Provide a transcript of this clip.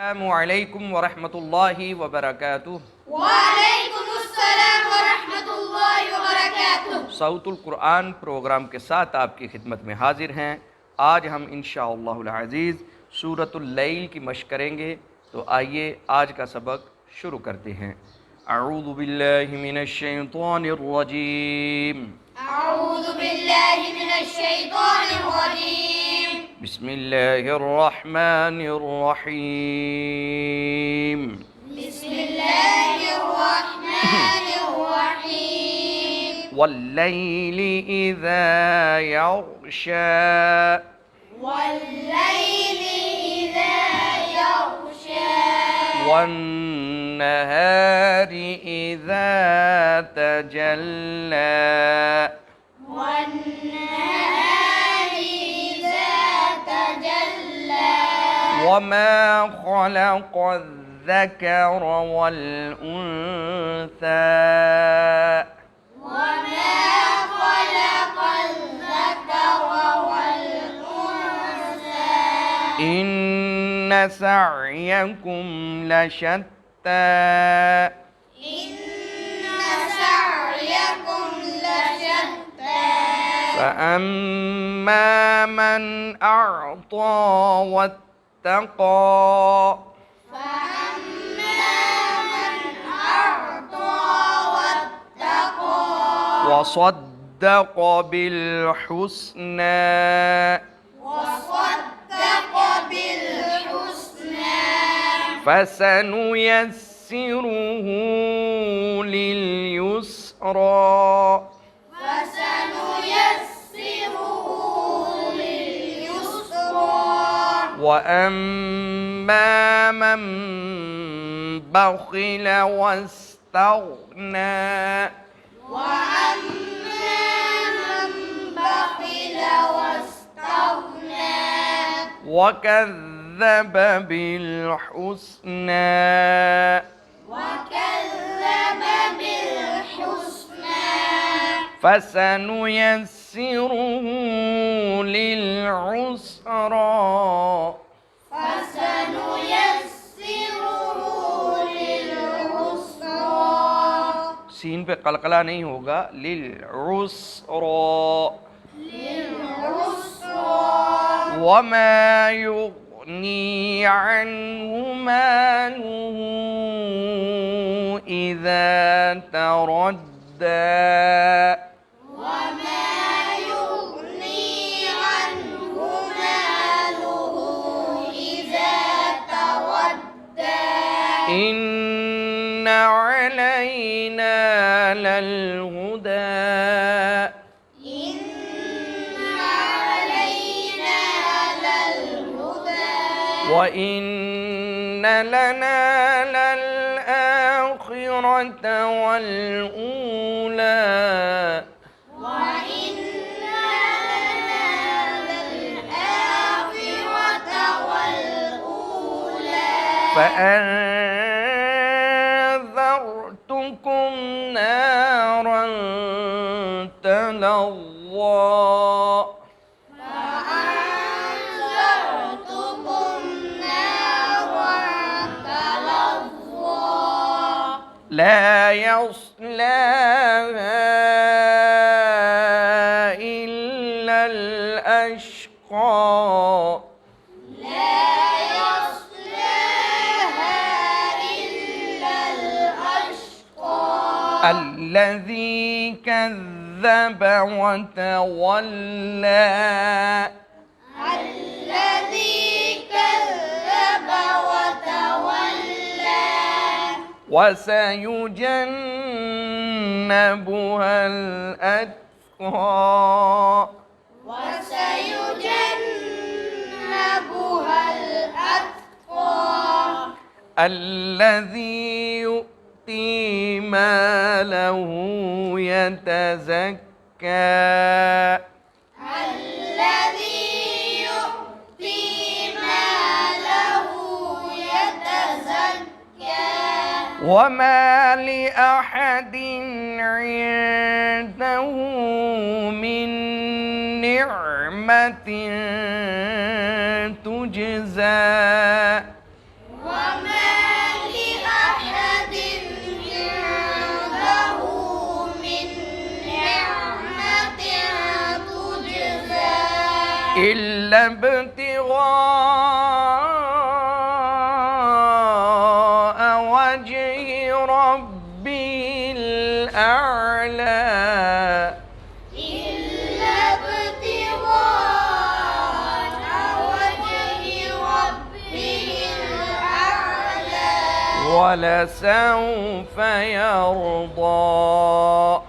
अस्सलामुअलैकुम वरहमतुल्लाहि वबरकातुह। वालेकुमुस्सलाम वरहमतुल्लाहि वबरकातुह। सौतुल कुरान प्रोग्राम के साथ आपकी खिदमत में हाजिर हैं। आज हम इंशाअल्लाहुल अज़ीज़ सूरतुल लैल की मश्क करेंगे। तो आइए आज का सबक शुरू करते हैं। अऊज़ु बिल्लाहि मिनश शैतानिर रजीम। अऊज़ु बिल्लाहि मिनश शैतानिर रजीम। बिस्मिल्लाहिर रहमानिर रहीम। बिस्मिल्लाहिर रहमानिर रहीम। वल्लैलि इज़ा यग़शा। वल्लैलि इज़ा यग़शा। वन्नहारि इज़ा तजल्ला। वन्नहारि इज़ा तजल्ला। वमा ख़लक़ज़्ज़करा वल-उन्सा। वमा ख़लक़ज़्ज़करा वल-उन्सा। इन्न सअयकुम लशत्ता। इन्न सअयकुम लशत्ता। फअम्मा मन अअता वत्तक़ा। फअम्मा मन अअता वत्तक़ा। वصدق बिलहुस्ना। वصدق बिलहुस्ना। फसनुयस्सिरुहु लिलयुस्रा। फसनुयस्सिरुहु लिलयुस्रा। वअम्मा मन बखिल वस्तगना। वअम्मा मन बखिल वस्तगना। वकज़्ज़ब बिलहुस्ना। वकज़्ज़ब बिलहुस्ना। फसनुयस्सिरुहु लिलयुस्रा। फसनुयस्सिरुहु लिलयुस्रा। सीन पे कलकला नहीं होगा। लिलयुस्रा। लिलयुस्रा। वमा युग़नी अन्हु मालुहु इज़ा तरद्दा। वमा युग़नी अन्हु मालुहु इज़ा तवद्दा। इन्न अलैना ललहुदा। इन्न अलैना ललहुदा। वइन्न लना ललआखिरत वलऊला। وإن لنا للآخرة والأولى. فأنذرتكم نارا تلظى. فأنذرتكم نارا تلظى. لا يصلاها إلا الأشقى. لا يصلاها إلا الأشقى. الذي كذب وتولى. الذي كذب وتولى. وسيجنبها الأتقى. وسيجنبها الأتقى. الذي يؤتي ماله يتزكى. الذي يؤتي ماله يتزكى. وما لأحد عنده من نعمة تجزى. إلا ابتغاء وجه ربه الأعلى إلا ابتغاء وجه ربه الأعلى ولسوف يرضى